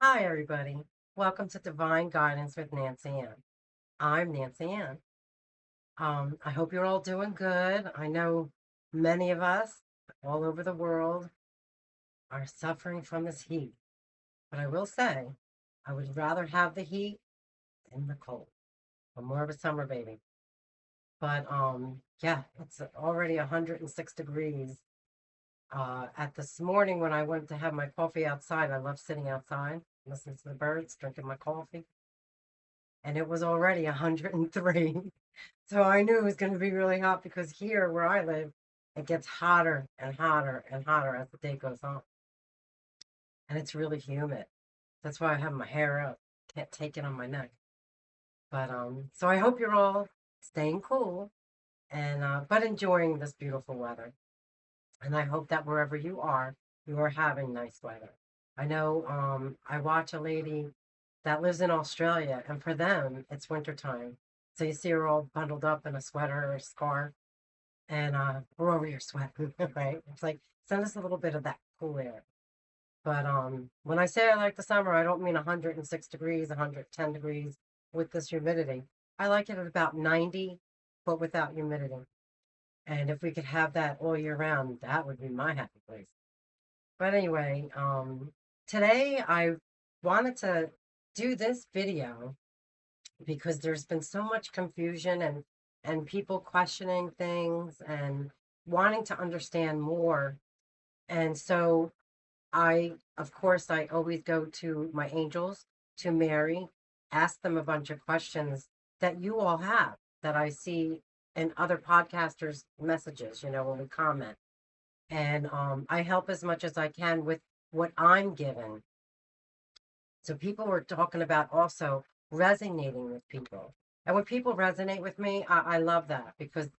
Hi, everybody. Welcome to Divine Guidance with Nancy Ann. I'm Nancy Ann. I hope you're all doing good. I know many of us all over the world are suffering from this heat, but I will say I would rather have the heat than the cold. I'm more of a summer baby. But yeah, it's already 106 degrees. At this morning when I went to have my coffee outside, I love sitting outside, listening to the birds, drinking my coffee, and it was already 103. So I knew it was going to be really hot because here where I live, it gets hotter and hotter and hotter as the day goes on. And it's really humid. That's why I have my hair up. Can't take it on my neck. But so I hope you're all staying cool and but enjoying this beautiful weather. And I hope that wherever you are having nice weather. I know I watch a lady that lives in Australia, and for them, it's wintertime. So you see her all bundled up in a sweater or a scarf, and we're over here sweating, right? It's like, send us a little bit of that cool air. But when I say I like the summer, I don't mean 106 degrees, 110 degrees with this humidity. I like it at about 90, but without humidity. And if we could have that all year round, that would be my happy place. But anyway, today I wanted to do this video because there's been so much confusion and people questioning things and wanting to understand more. And so of course, I always go to my angels, to Mary, ask them a bunch of questions that you all have that I see in other podcasters' messages, when we comment. And I help as much as I can with what I'm given. So people were talking about also resonating with people. And when people resonate with me, I love that because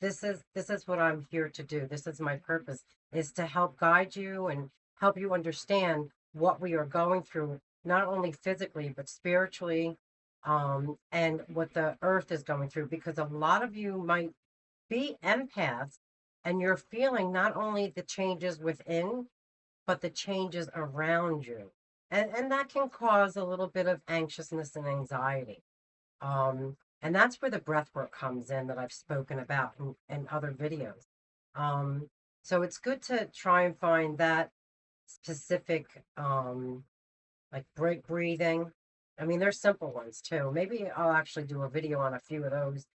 this is what I'm here to do. This is my purpose is to help guide you and help you understand what we are going through, not only physically, but spiritually, and what the earth is going through. Because a lot of you might be empaths and you're feeling not only the changes within, but the changes around you. And that can cause a little bit of anxiousness and anxiety. And that's where the breath work comes in that I've spoken about in other videos. So it's good to try and find that specific, like break breathing. I mean, there's simple ones too. Maybe I'll actually do a video on a few of those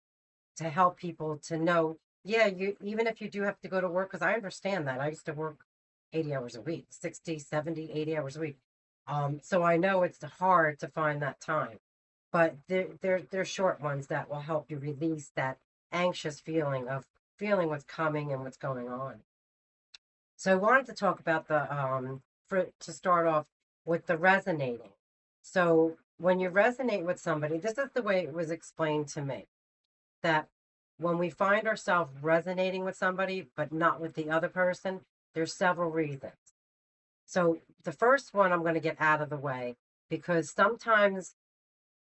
to help people to know, yeah, you even if you do have to go to work, because I understand that. I used to work 80 hours a week, 60, 70, 80 hours a week. So I know it's hard to find that time, but they're short ones that will help you release that anxious feeling of feeling what's coming and what's going on. So I wanted to talk about for to start off with the resonating. So when you resonate with somebody, this is the way it was explained to me that when we find ourselves resonating with somebody but not with the other person, there's several reasons. So the first one I'm going to get out of the way because sometimes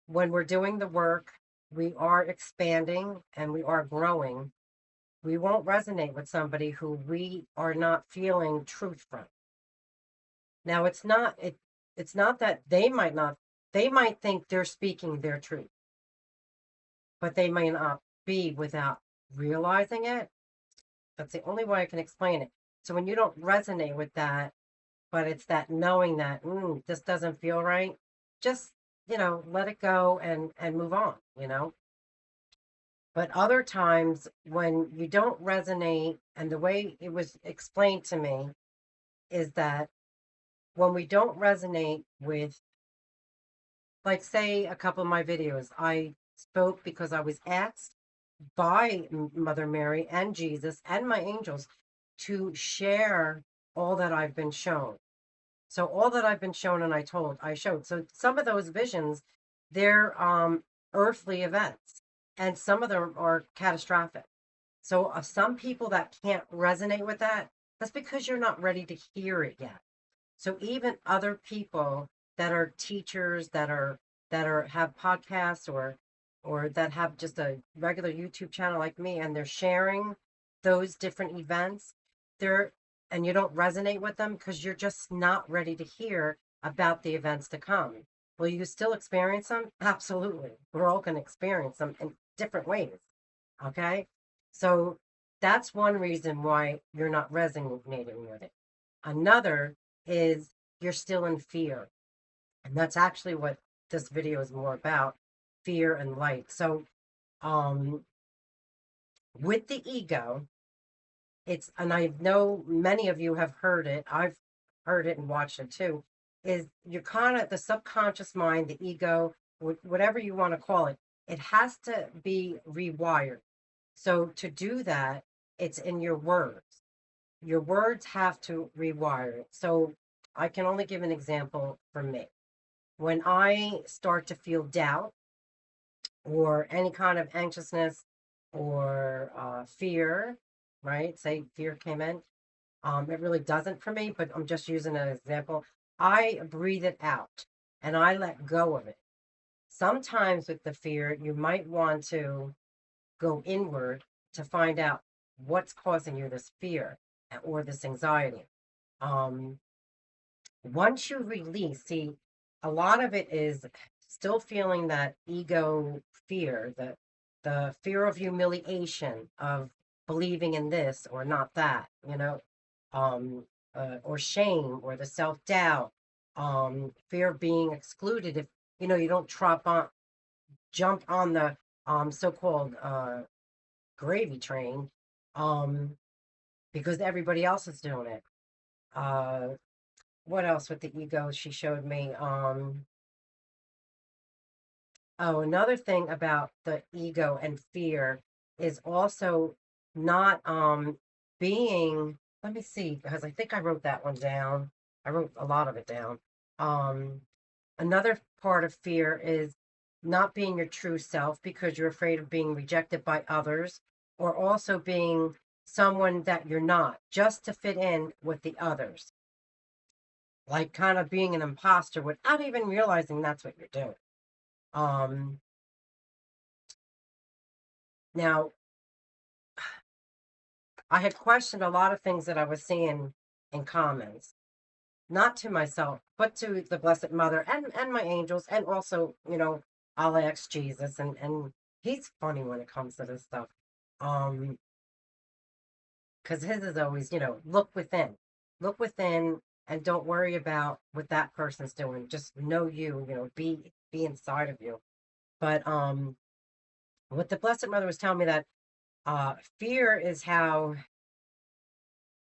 when we're doing the work, we are expanding and we are growing. We won't resonate with somebody who we are not feeling truth from. Now it's not that they might think they're speaking their truth, but they may not be without realizing it. That's the only way I can explain it. So when you don't resonate with that, but it's that knowing that this doesn't feel right, just let it go and move on. But other times when you don't resonate, and the way it was explained to me is that when we don't resonate with, like, say, a couple of my videos, I spoke because I was asked by Mother Mary and Jesus and my angels to share all that I've been shown. So all that I've been shown and I showed. So some of those visions, they're earthly events, and some of them are catastrophic. So some people that can't resonate with that, that's because you're not ready to hear it yet. So even other people that are teachers that are have podcasts or that have just a regular YouTube channel like me and they're sharing those different events, they're and you don't resonate with them because you're just not ready to hear about the events to come. Will you still experience them? Absolutely. We're all going to experience them in different ways. Okay. So that's one reason why you're not resonating with it. Another is you're still in fear. And that's actually what this video is more about, fear and light. So, um, with the ego, and I know many of you have heard it, I've heard it and watched it too, is you're kind of the subconscious mind, the ego, whatever you want to call it, it has to be rewired. So to do that, it's in your words. Your words have to rewire it. So I can only give an example for me. When I start to feel doubt or any kind of anxiousness or fear, right? Say fear came in. It really doesn't for me, but I'm just using an example. I breathe it out and I let go of it. Sometimes with the fear, you might want to go inward to find out what's causing you this fear or this anxiety. Um, Once you release, see, a lot of it is still feeling that ego fear, the fear of humiliation, of believing in this or not that, um, or shame or the self doubt, fear of being excluded if you don't jump on the so-called gravy train, um, because everybody else is doing it. Uh, what else with the ego she showed me? Oh, another thing about the ego and fear is also not being, let me see, because I think I wrote that one down. I wrote a lot of it down. Um, Another part of fear is not being your true self because you're afraid of being rejected by others, or also being someone that you're not, just to fit in with the others. Like kind of being an imposter without even realizing that's what you're doing. Um, Now, I had questioned a lot of things that I was seeing in comments, not to myself, but to the Blessed Mother and my angels, and also, I'll ask Jesus, and he's funny when it comes to this stuff. Because his is always, look within, and don't worry about what that person's doing. Just know you, be inside of you. But what the Blessed Mother was telling me that fear is how,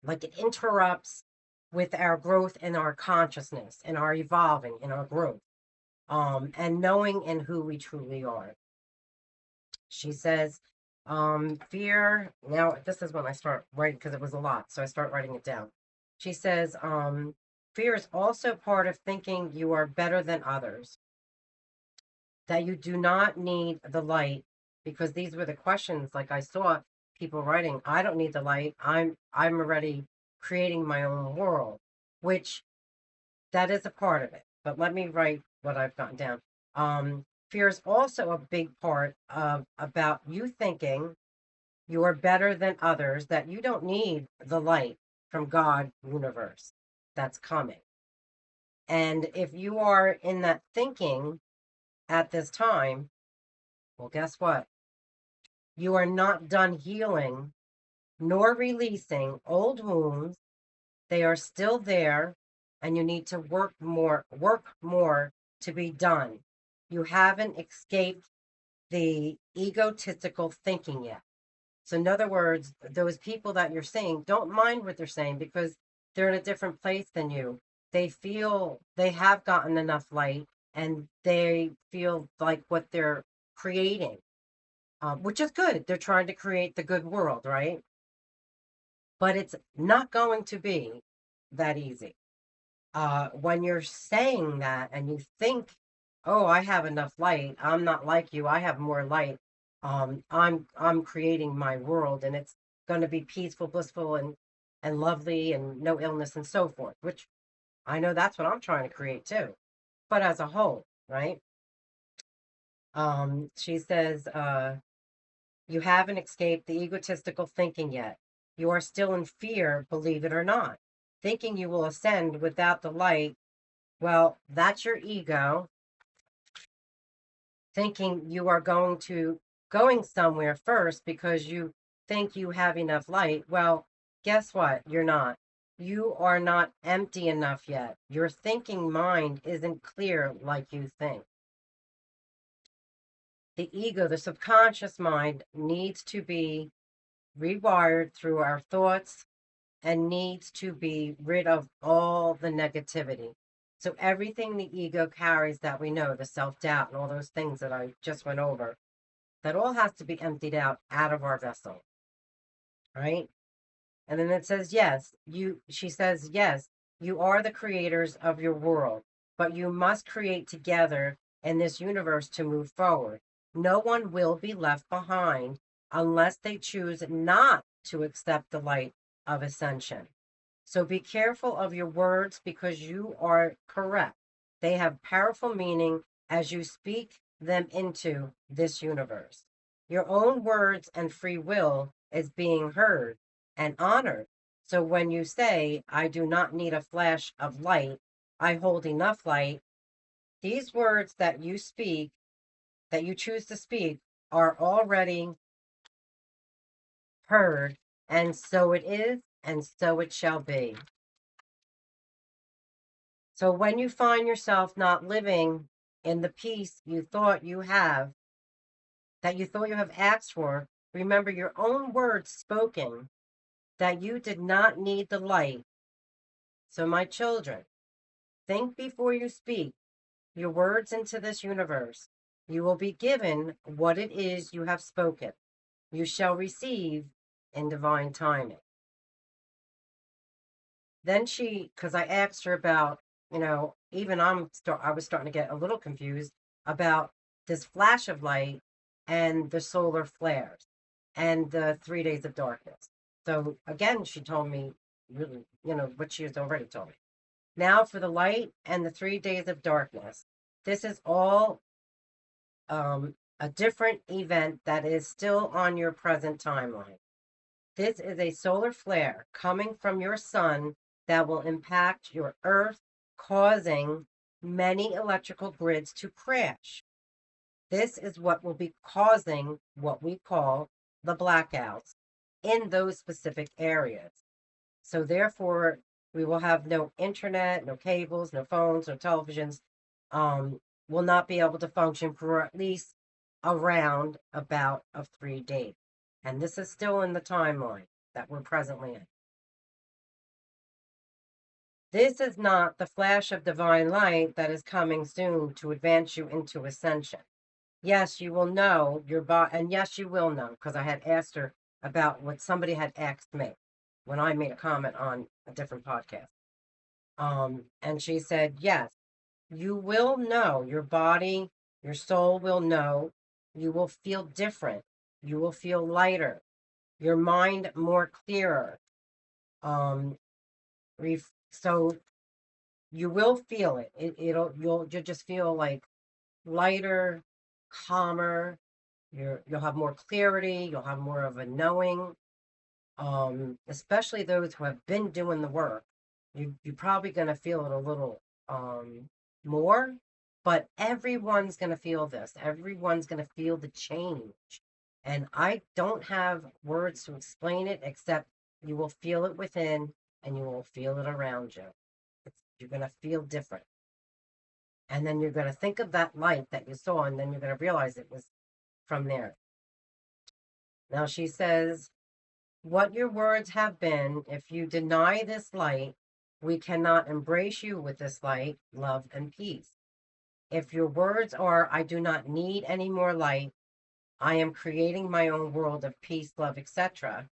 like, it interrupts with our growth and our consciousness and our evolving and our growth, and knowing in who we truly are. She says, fear. Now, this is when I start writing because it was a lot, so I start writing it down. She says, fear is also part of thinking you are better than others, that you do not need the light, because these were the questions. Like, I saw people writing, I don't need the light. I'm already creating my own world, which that is a part of it. But let me write what I've gotten down. Fear is also a big part of about you thinking you are better than others, that you don't need the light from God universe that's coming. And if you are in that thinking at this time, well, guess what? You are not done healing nor releasing old wounds. They are still there, and you need to work more to be done. You haven't escaped the egotistical thinking yet. So, in other words, those people that you're seeing, don't mind what they're saying because they're in a different place than you. They feel they have gotten enough light and they feel like what they're creating, which is good. They're trying to create the good world, right? But it's not going to be that easy. When you're saying that and you think, oh, I have enough light, I'm not like you, I have more light. I'm creating my world and it's going to be peaceful, blissful, and lovely, and no illness and so forth, which I know that's what I'm trying to create too, but as a whole, right? She says, you haven't escaped the egotistical thinking yet. You are still in fear, believe it or not, thinking you will ascend without the light Well, that's your ego thinking you are going somewhere first because you think you have enough light. Well, guess what? You're not. You are not empty enough yet. Your thinking mind isn't clear like you think. The ego, the subconscious mind, needs to be rewired through our thoughts and needs to be rid of all the negativity. So everything the ego carries that we know, the self-doubt and all those things that I just went over, that all has to be emptied out of our vessel, right? And then it says, yes, she says, yes, you are the creators of your world, but you must create together in this universe to move forward. No one will be left behind unless they choose not to accept the light of ascension. So be careful of your words because you are correct. They have powerful meaning as you speak them into this universe. Your own words and free will is being heard and honored. So when you say, I do not need a flash of light, I hold enough light, these words that you speak, that you choose to speak, are already heard, and so it is, and so it shall be. So when you find yourself not living in the peace you thought you have, that you thought you have asked for, remember your own words spoken that you did not need the light. So, my children, think before you speak your words into this universe. You will be given what it is you have spoken. You shall receive in divine timing. Then because I asked her about, even I was starting to get a little confused about this flash of light and the solar flares and the 3 days of darkness. So again, she told me really, what she has already told me. Now for the light and the 3 days of darkness. This is all a different event that is still on your present timeline. This is a solar flare coming from your sun that will impact your earth, causing many electrical grids to crash. This is what will be causing what we call the blackouts in those specific areas. So therefore, we will have no internet, no cables, no phones, no televisions, will not be able to function for at least around about of 3 days. And this is still in the timeline that we're presently in. This is not the flash of divine light that is coming soon to advance you into ascension. Yes, you will know your body, and yes, you will know, because I had asked her about what somebody had asked me when I made a comment on a different podcast. And she said, yes, you will know, your body, your soul will know, you will feel different, you will feel lighter, your mind more clearer. So you will feel it. You'll just feel like lighter, calmer. You'll have more clarity. You'll have more of a knowing. Especially those who have been doing the work. You're probably going to feel it a little more, but everyone's going to feel this. Everyone's going to feel the change. And I don't have words to explain it except you will feel it within and you will feel it around you. You're going to feel different. And then you're going to think of that light that you saw, and then you're going to realize it was from there. Now she says, what your words have been, if you deny this light, we cannot embrace you with this light, love, and peace. If your words are, I do not need any more light, I am creating my own world of peace, love, etc.,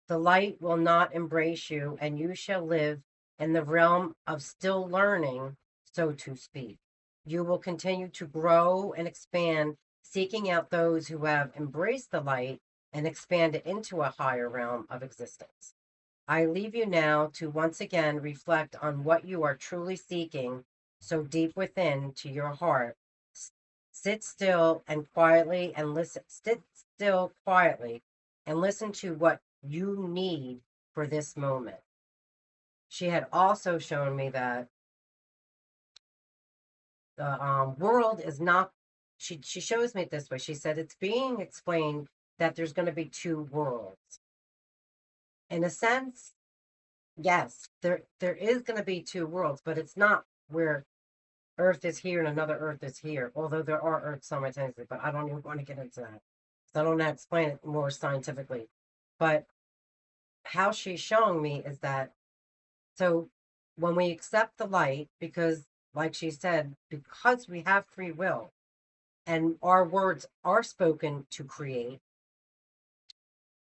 the light will not embrace you, and you shall live in the realm of still learning, so to speak. You will continue to grow and expand, seeking out those who have embraced the light and expanded into a higher realm of existence. I leave you now to once again reflect on what you are truly seeking so deep within to your heart. Sit still and quietly and listen. Sit still quietly and listen to what you need for this moment. She had also shown me that The world is not. She shows me it this way. She said it's being explained that there's going to be two worlds. In a sense, yes, there is going to be two worlds, but it's not where Earth is here and another Earth is here. Although there are Earths simultaneously, but I don't even want to get into that. So I don't know how to explain it more scientifically. But how she's showing me is that so when we accept the light, because like she said, because we have free will and our words are spoken to create,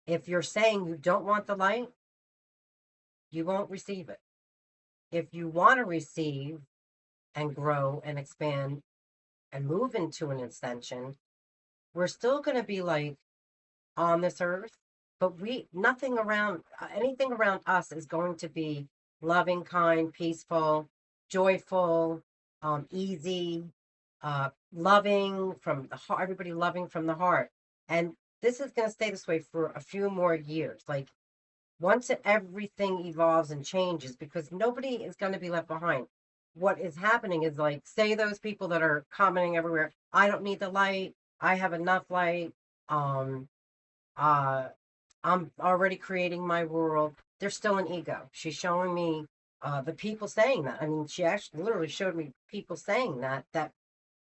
if you're saying you don't want the light, you won't receive it. If you want to receive and grow and expand and move into an ascension, we're still going to be like on this earth, but nothing around anything around us is going to be loving, kind, peaceful, joyful, easy, loving from the heart, everybody loving from the heart. And this is going to stay this way for a few more years. Like once everything evolves and changes, because nobody is going to be left behind. What is happening is like, say those people that are commenting everywhere, I don't need the light, I have enough light, um, uh, I'm already creating my world. They're still an ego. She's showing me the people saying that. I mean, she actually literally showed me people saying that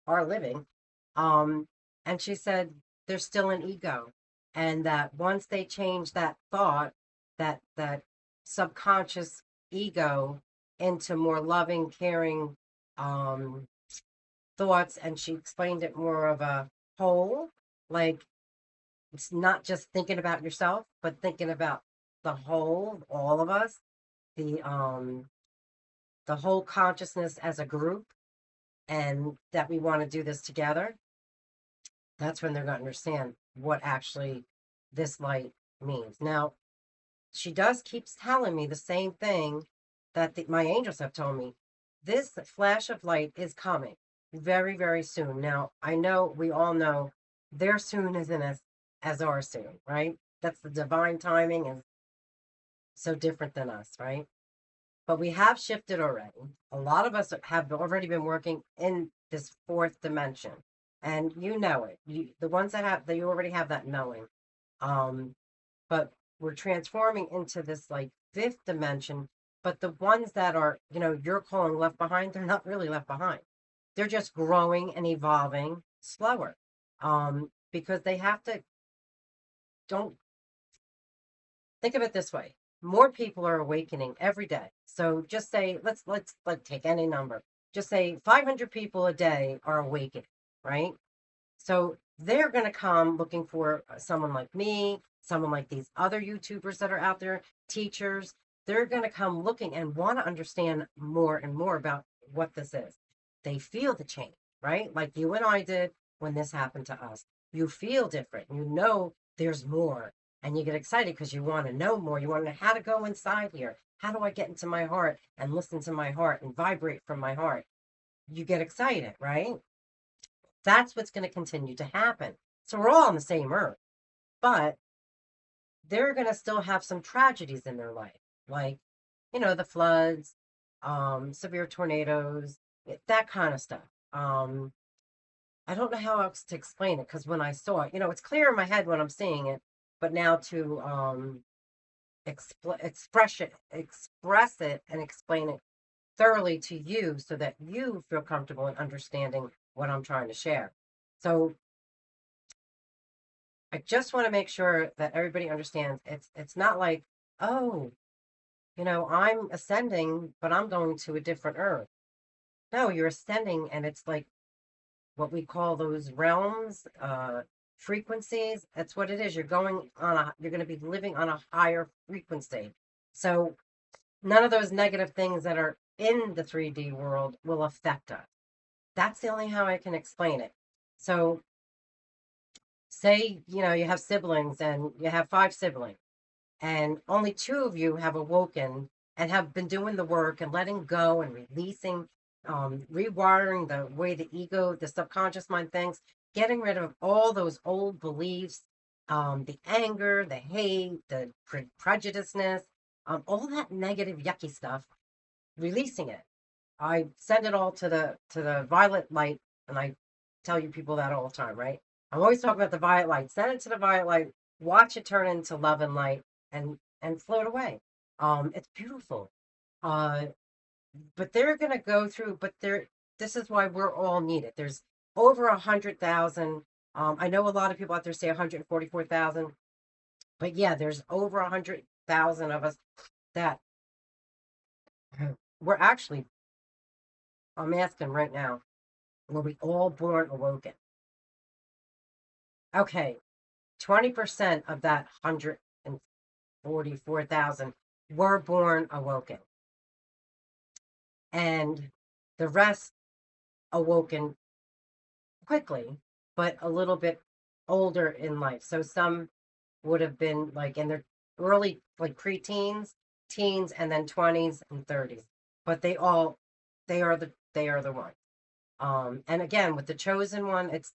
are living. Um, and she said they're still an ego. And that once they change that thought, that subconscious ego into more loving, caring um thoughts, and she explained it more of a whole, like it's not just thinking about yourself, but thinking about the whole, all of us, the um the whole consciousness as a group, and that we want to do this together. That's when they're going to understand what actually this light means. Now, she does keeps telling me the same thing that my angels have told me. This flash of light is coming very, very soon. Now, I know we all know their soon isn't as our soon, right? That's the divine timing and so different than us, right? But we have shifted already. A lot of us have already been working in this fourth dimension, and you know it. The ones that you already have that knowing. Um, but we're transforming into this like fifth dimension. But the ones that are, you're calling left behind, they're not really left behind. They're just growing and evolving slower, because they have to. Don't think of it this way. More people are awakening every day. So just say, let's like take any number. Just say 500 people a day are awakening, right? So they're going to come looking for someone like me, someone like these other YouTubers that are out there, teachers. They're going to come looking and want to understand more and more about what this is. They feel the change, right? Like you and I did when this happened to us. You feel different. You know there's more. And you get excited because you want to know more. You want to know how to go inside here. How do I get into my heart and listen to my heart and vibrate from my heart? You get excited, right? That's what's going to continue to happen. So we're all on the same earth, but they're going to still have some tragedies in their life, like, the floods, severe tornadoes, that kind of stuff. I don't know how else to explain it because when I saw it, it's clear in my head when I'm seeing it, but now to express it and explain it thoroughly to you so that you feel comfortable in understanding what I'm trying to share. So I just want to make sure that everybody understands it's not like, oh, I'm ascending, but I'm going to a different earth. No, you're ascending and it's like what we call those realms, frequencies. That's what it is. You're going to be living on a higher frequency. So none of those negative things that are in the 3D world will affect us. That's the only how I can explain it. So say, you have siblings and you have 5 siblings and only 2 of you have awoken and have been doing the work and letting go and releasing, rewiring the way the ego, the subconscious mind thinks, getting rid of all those old beliefs, the anger, the hate, the prejudiceness, all that negative, yucky stuff, releasing it. I send it all to the violet light, and I tell you people that all the time, right? I'm always talking about the violet light. Send it to the violet light, watch it turn into love and light, and float away. It's beautiful. Uh, but they're gonna go through. But they're this is why we're all needed. There's over 100,000. I know a lot of people out there say 144,000, but yeah, there's over 100,000 of us that we're actually. I'm asking right now, were we all born awoken? Okay, 20% of that 144,000 were born awoken, and the rest awoken quickly, but a little bit older in life. So some would have been like in their early, like preteens, teens, and then 20s and 30s. But they are the ones. And again, with the chosen one, it's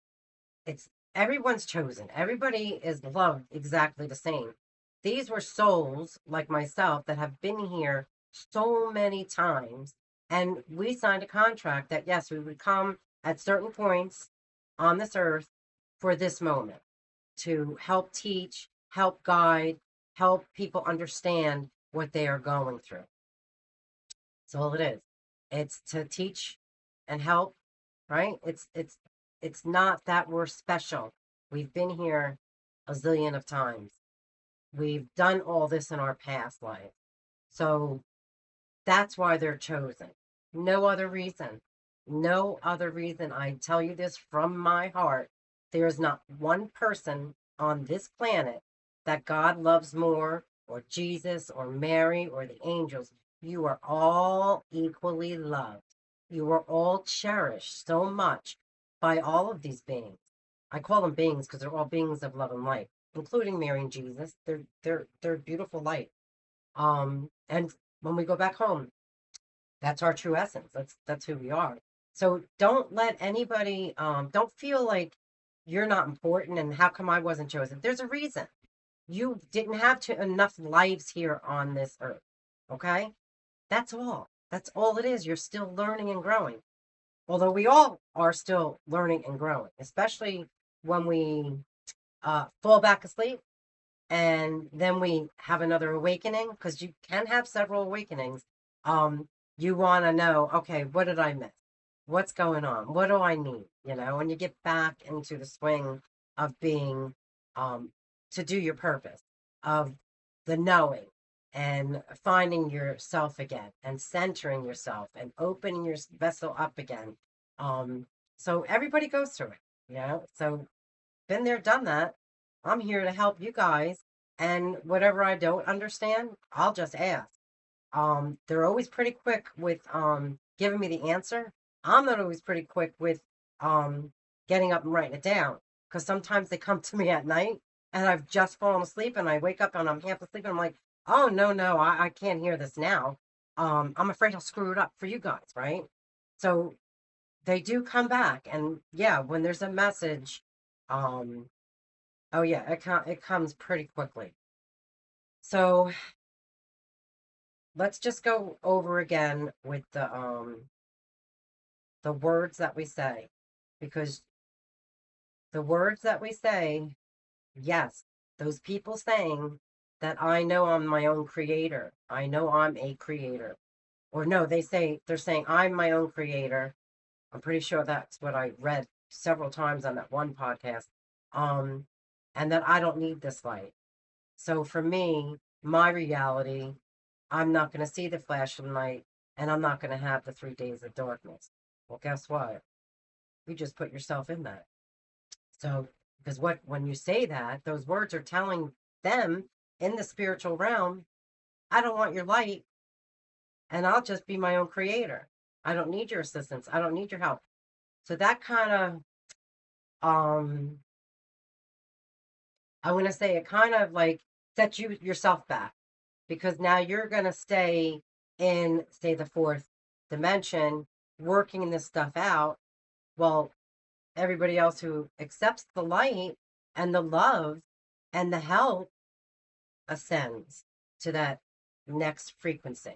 everyone's chosen. Everybody is loved exactly the same. These were souls like myself that have been here so many times, and we signed a contract that yes, we would come at certain points on this earth for this moment to help teach, help guide, help people understand what they are going through. That's all it is. It's to teach and help, right? It's not that we're special. We've been here a zillion of times. We've done all this in our past life. So that's why they're chosen. No other reason. No other reason. I tell you this from my heart. There is not one person on this planet that God loves more, or Jesus, or Mary, or the angels. You are all equally loved. You are all cherished so much by all of these beings. I call them beings because they're all beings of love and light, including Mary and Jesus. They're beautiful light. And when we go back home, that's our true essence. That's who we are. So don't let anybody don't feel like you're not important and how come I wasn't chosen. There's a reason. You didn't have enough lives here on this earth. Okay? That's all. That's all it is. You're still learning and growing. Although we all are still learning and growing, especially when we fall back asleep and then we have another awakening, because you can have several awakenings. You want to know, okay, what did I miss? What's going on? What do I need? And you get back into the swing of being to do your purpose, of the knowing and finding yourself again and centering yourself and opening your vessel up again. So everybody goes through it. So been there, done that. I'm here to help you guys. And whatever I don't understand, I'll just ask. They're always pretty quick with giving me the answer. I'm not always pretty quick with getting up and writing it down, because sometimes they come to me at night and I've just fallen asleep and I wake up and I'm half asleep and I'm like, oh no, I can't hear this now. I'm afraid I'll screw it up for you guys, right? So they do come back, and yeah, when there's a message, um, oh yeah, it comes pretty quickly. So let's just go over again with the words that we say, because the words that we say, yes, those people saying that I know I'm my own creator. I know I'm a creator. Or no, they're saying I'm my own creator. I'm pretty sure that's what I read several times on that one podcast. Um, and that I don't need this light. So for me, my reality, I'm not going to see the flash of light, and I'm not going to have the 3 days of darkness. Well, guess what? You just put yourself in that. So, because when you say that, those words are telling them in the spiritual realm, I don't want your light, and I'll just be my own creator. I don't need your assistance. I don't need your help. So that kind of, I'm going to say it kind of like sets yourself back, because now you're going to stay in, say, the fourth dimension, working this stuff out. Well, everybody else who accepts the light and the love and the help ascends to that next frequency.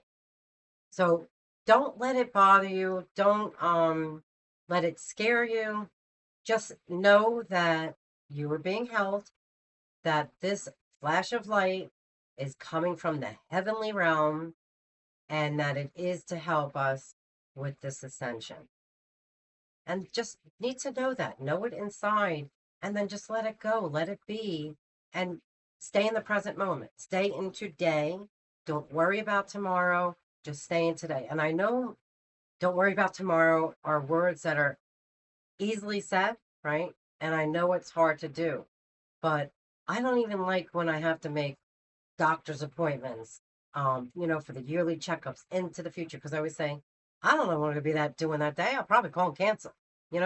So don't let it bother you. Don't let it scare you. Just know that you are being held, that this flash of light is coming from the heavenly realm, and that it is to help us with this ascension. And just need to know it inside, and then just let it go, let it be, and stay in the present moment. Stay in today. Don't worry about tomorrow. Just stay in today. And I know don't worry about tomorrow are words that are easily said, right? And I know it's hard to do, but I don't even like when I have to make doctor's appointments, for the yearly checkups into the future. Because I always say, I don't know what I'm going to be doing that day. I'll probably call and cancel,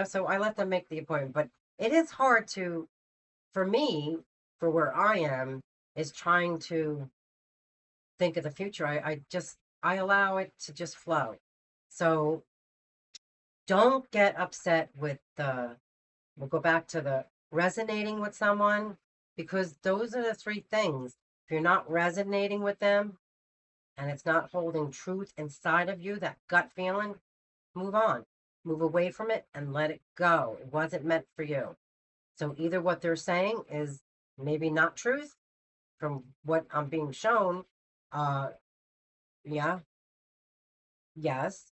so I let them make the appointment. But it is hard for me, for where I am, is trying to think of the future. I allow it to just flow. So don't get upset with we'll go back to the resonating with someone, because those are the three things. If you're not resonating with them and it's not holding truth inside of you, that gut feeling, move on, move away from it and let it go. It wasn't meant for you. So either what they're saying is maybe not truth from what I'm being shown. Uh, yeah, yes.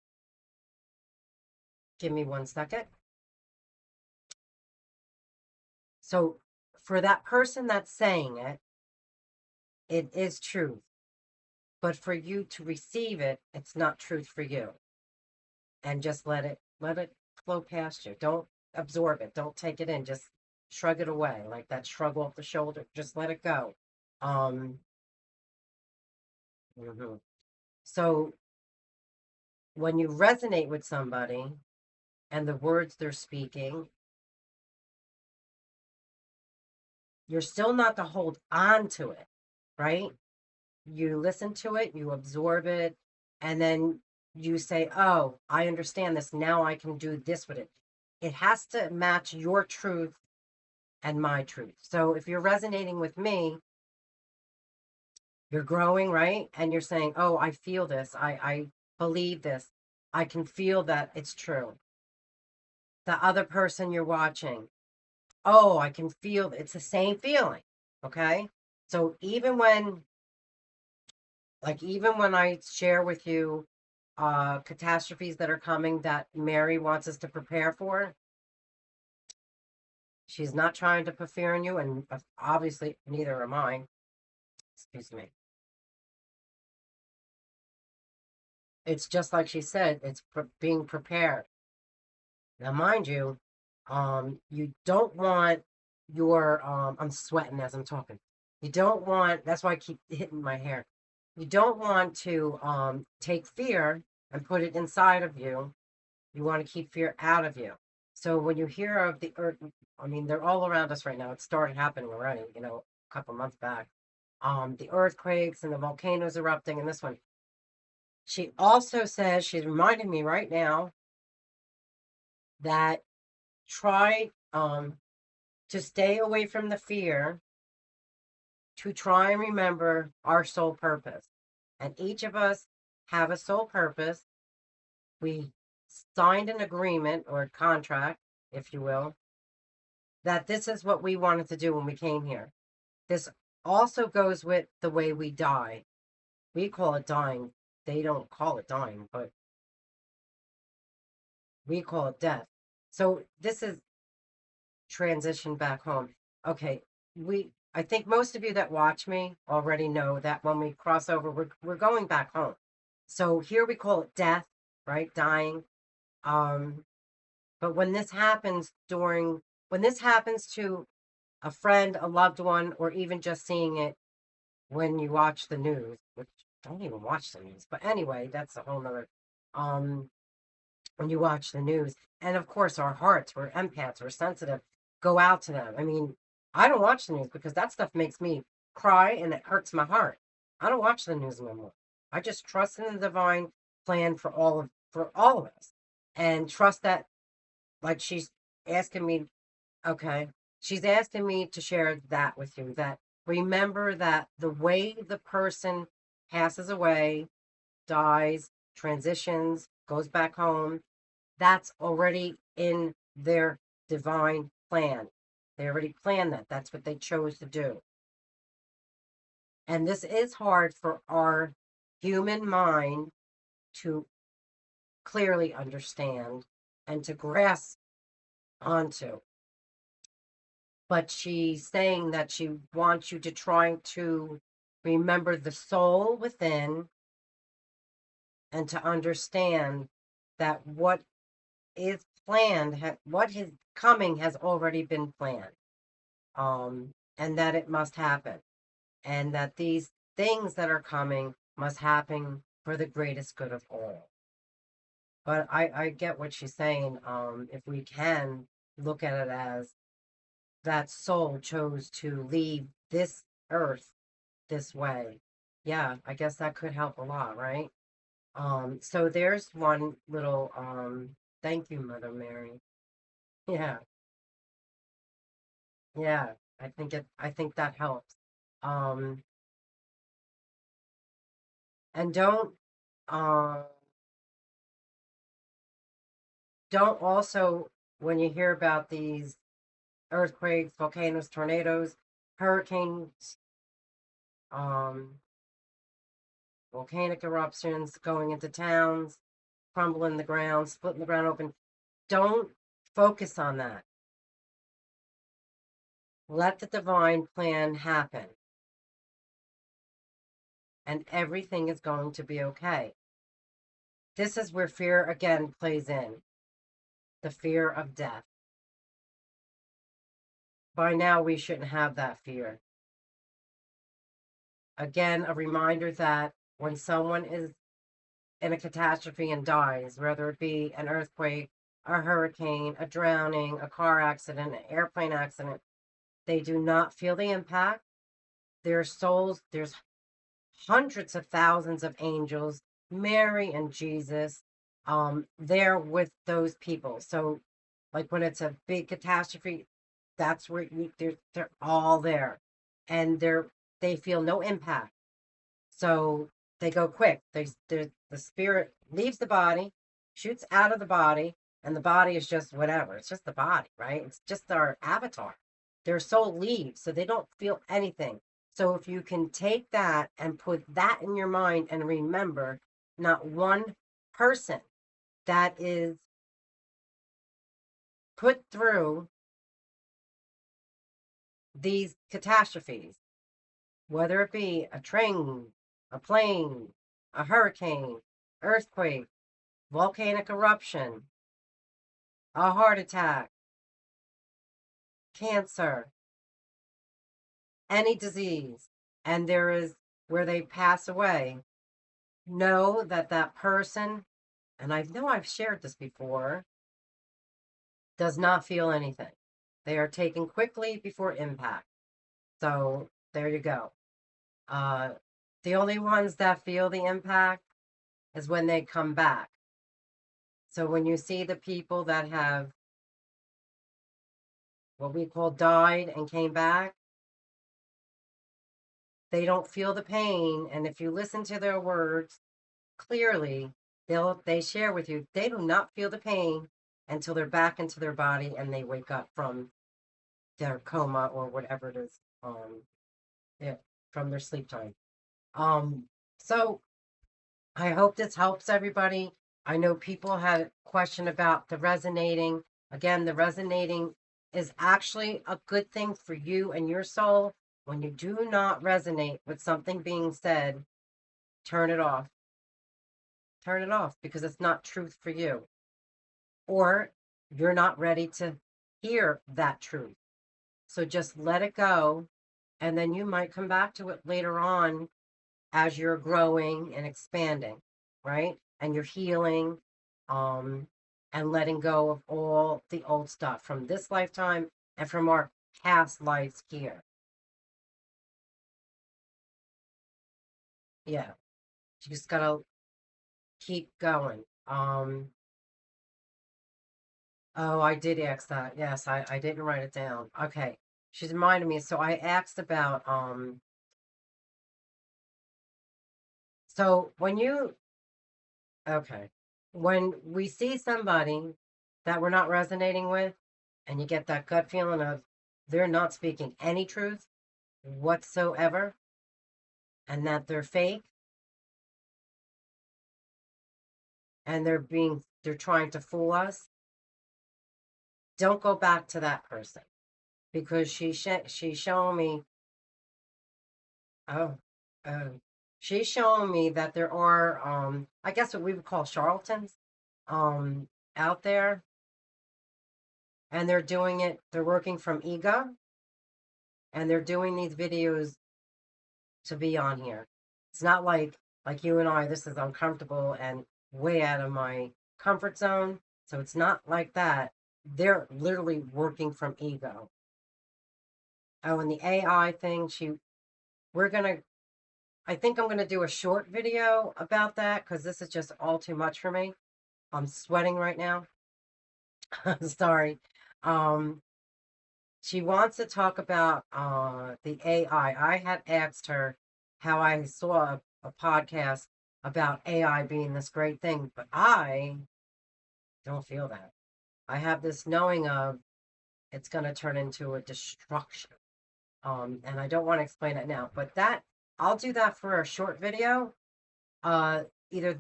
Give me 1 second. So for that person that's saying it, it is truth. But for you to receive it, it's not truth for you. And just let it flow past you. Don't absorb it. Don't take it in. Just shrug it away, like that shrug off the shoulder. Just let it go. Um, mhm. So when you resonate with somebody and the words they're speaking, you're still not to hold on to it, right? You listen to it, you absorb it, and then you say, oh, I understand this. Now I can do this with it. It has to match your truth and my truth. So if you're resonating with me, you're growing, right? And you're saying, oh, I feel this. I believe this. I can feel that it's true. The other person you're watching, oh, I can feel it's the same feeling. Okay. So even when I share with you catastrophes that are coming that Mary wants us to prepare for, she's not trying to put fear in you, and obviously neither am I. Excuse me. It's just like she said, it's being prepared. Now, mind you, you don't want I'm sweating as I'm talking. You don't want, that's why I keep hitting my hair. You don't want to take fear and put it inside of you. You want to keep fear out of you. So when you hear of the earth, I mean, they're all around us right now. It started happening already, a couple months back. The earthquakes and the volcanoes erupting, and this one. She also says, she's reminding me right now that try to stay away from the fear, to try and remember our soul purpose. And each of us have a soul purpose. We signed an agreement or a contract, if you will, that this is what we wanted to do when we came here. This also goes with the way we die. We call it dying. They don't call it dying, but we call it death. So this is transition back home. Okay, I think most of you that watch me already know that when we cross over, we're going back home. So here we call it death, right? Dying. But when this happens to a friend, a loved one, or even just seeing it when you watch the news, which don't even watch the news. But anyway, that's a whole nother when you watch the news. And of course, our hearts, we're empaths, we're sensitive, go out to them. I mean, I don't watch the news because that stuff makes me cry and it hurts my heart. I don't watch the news anymore. I just trust in the divine plan for all of us, and trust that, like she's asking me, okay, she's asking me to share that with you, that remember that the way the person passes away, dies, transitions, goes back home. That's already in their divine plan. They already planned that. That's what they chose to do. And this is hard for our human mind to clearly understand and to grasp onto. But she's saying that she wants you to try to remember the soul within and to understand that what is planned, what is coming has already been planned, and that it must happen, and that these things that are coming must happen for the greatest good of all. But I get what she's saying. If we can look at it as that soul chose to leave this earth this way, yeah, I guess that could help a lot, right? So there's one little thank you, Mother Mary. Yeah, yeah. I think that helps. Um, and uh don't also, when you hear about these earthquakes, volcanoes, tornadoes, hurricanes, um, volcanic eruptions going into towns, crumbling the ground, splitting the ground open. Don't focus on that. Let the divine plan happen, and everything is going to be okay. This is where fear again plays in, the fear of death. By now, we shouldn't have that fear. Again, a reminder that when someone is in a catastrophe and dies, whether it be an earthquake, a hurricane, a drowning, a car accident, an airplane accident, they do not feel the impact. Their souls, there's hundreds of thousands of angels, Mary and Jesus, there with those people. So, like when it's a big catastrophe, that's where they're all there, and they feel no impact. So they go quick. The spirit leaves the body, shoots out of the body, and the body is just whatever. It's just the body, right? It's just our avatar. Their soul leaves, so they don't feel anything. So if you can take that and put that in your mind and remember, not one person that is put through these catastrophes, whether it be a train, a plane, a hurricane, earthquake, volcanic eruption, a heart attack, cancer, any disease, and there is where they pass away, know that that person, and I know I've shared this before, does not feel anything. They are taken quickly before impact. So there you go. Uh, the only ones that feel the impact is when they come back. So when you see the people that have what we call died and came back, they don't feel the pain. And if you listen to their words clearly, they share with you, they do not feel the pain until they're back into their body and they wake up from their coma or whatever it is, yeah, from their sleep time. So I hope this helps everybody. I know people had a question about the resonating. Again, the resonating is actually a good thing for you and your soul. When you do not resonate with something being said, turn it off. Turn it off because it's not truth for you. Or you're not ready to hear that truth. So just let it go. And then you might come back to it later on as you're growing and expanding, right? And you're healing, and letting go of all the old stuff from this lifetime and from our past lives here. Yeah, you just gotta keep going. Oh, I did ask that. Yes, I didn't write it down. Okay. She's reminded me. So I asked about so when you Okay. When we see somebody that we're not resonating with, and you get that gut feeling of they're not speaking any truth whatsoever, and that they're fake, and they're trying to fool us, don't go back to that person because she's showing me, oh, oh, she's showing me that there are, I guess what we would call charlatans, um, out there, and they're doing it. They're working from ego, and they're doing these videos to be on here. It's not like you and I. This is uncomfortable and way out of my comfort zone. So it's not like that. They're literally working from ego. Oh, and the AI thing, we're gonna I think I'm gonna do a short video about that because this is just all too much for me. I'm sweating right now. Sorry. Um, she wants to talk about the AI. I had asked her how I saw a podcast about AI being this great thing, but I don't feel that. I have this knowing of it's going to turn into a destruction. And I don't want to explain it now, but that I'll do that for a short video, either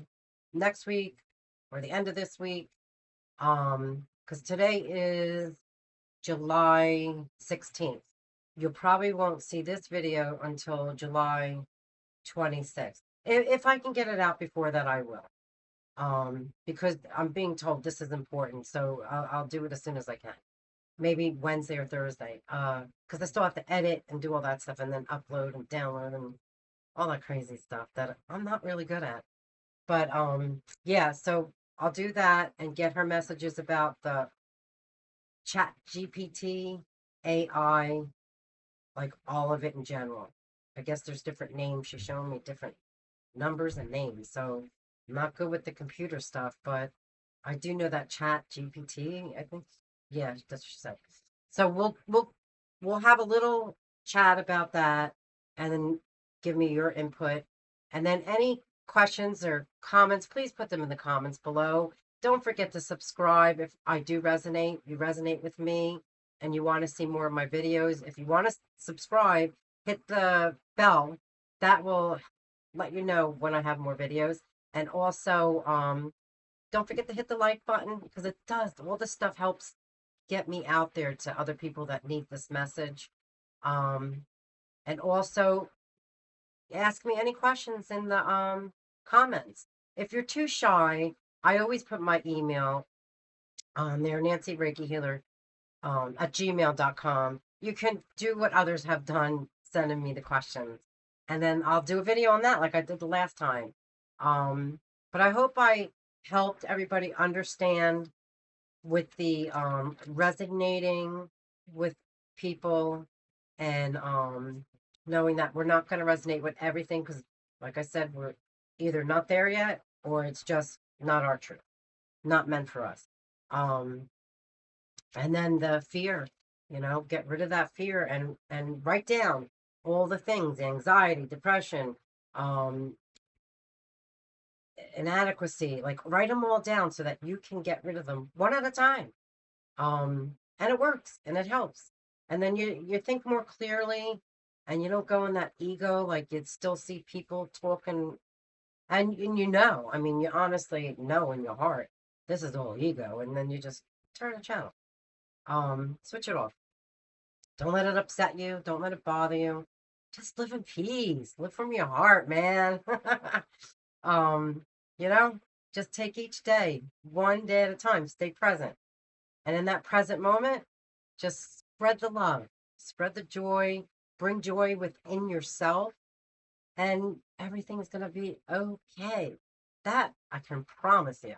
next week or the end of this week. Because today is July 16th. You probably won't see this video until July 26th. If I can get it out before that, I will. Because I'm being told this is important, so I'll do it as soon as I can. Maybe Wednesday or Thursday. Because I still have to edit and do all that stuff and then upload and download and all that crazy stuff that I'm not really good at. But yeah, so I'll do that and get her messages about the chat GPT, AI, like all of it in general. I guess there's different names. She's showing me different numbers and names. So I'm not good with the computer stuff, but I do know that chat GPT, I think. Yeah, that's what she said. So we'll have a little chat about that and then give me your input. And then any questions or comments, please put them in the comments below. Don't forget to subscribe if I do resonate, you resonate with me, and you want to see more of my videos. If you want to subscribe, hit the bell. That will let you know when I have more videos. And also, don't forget to hit the like button because it does. All this stuff helps get me out there to other people that need this message. Um, and also ask me any questions in the comments. If you're too shy, I always put my email on there, Nancy Reiki Healer at gmail.com. You can do what others have done, sending me the questions. And then I'll do a video on that like I did the last time. But I hope I helped everybody understand with the resonating with people and knowing that we're not going to resonate with everything because, like I said, we're either not there yet or it's just not our truth, not meant for us. Um, and then the fear, get rid of that fear and write down all the things: anxiety, depression, um, inadequacy. Like write them all down so that you can get rid of them one at a time. And it works and it helps. And then you think more clearly and you don't go in that ego, like you'd still see people talking and I mean, you honestly know in your heart, this is all ego. And then you just turn the channel. Switch it off. Don't let it upset you. Don't let it bother you. Just live in peace. Live from your heart, man. um, you know, just take each day, one day at a time. Stay present. And in that present moment, just spread the love, spread the joy, bring joy within yourself, and everything's going to be okay. That I can promise you.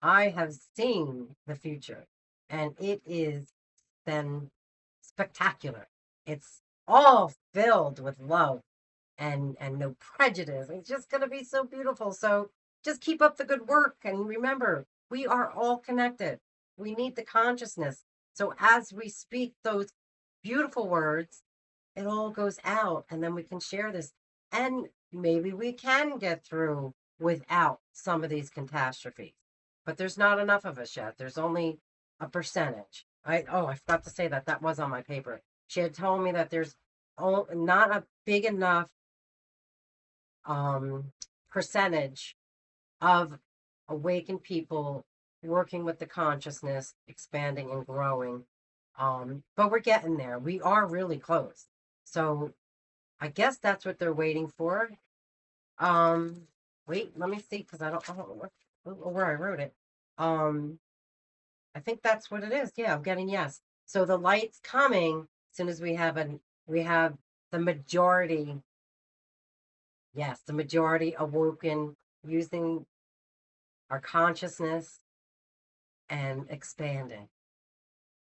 I have seen the future, and it is then spectacular. It's all filled with love and no prejudice. It's just going to be so beautiful. So just keep up the good work and remember, we are all connected. We need the consciousness. So as we speak those beautiful words, it all goes out and then we can share this and maybe we can get through without some of these catastrophes. But there's not enough of us yet. There's only a percentage. I forgot to say that. That was on my paper. She had told me that there's not a big enough percentage of awakened people working with the consciousness, expanding and growing. But we're getting there. We are really close. So I guess that's what they're waiting for. Wait, let me see, because I don't know where I wrote it. I think that's what it is. Yeah, I'm getting yes. So the light's coming as soon as we have the majority. Yes, the majority awoken using our consciousness and expanding,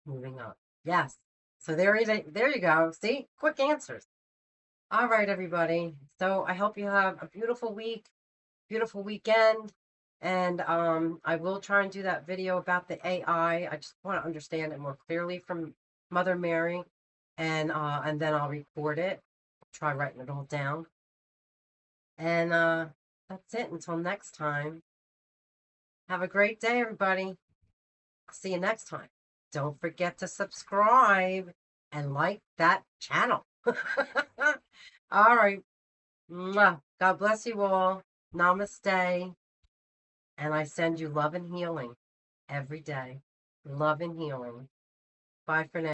moving up. Yes. So there you go. See, quick answers. All right, everybody. So I hope you have a beautiful week, beautiful weekend. And I will try and do that video about the AI. I just want to understand it more clearly from Mother Mary. And then I'll record it. Try writing it all down. And that's it. Until next time. Have a great day, everybody. I'll see you next time. Don't forget to subscribe and like that channel. All right. Mwah. God bless you all. Namaste. And I send you love and healing every day. Love and healing. Bye for now.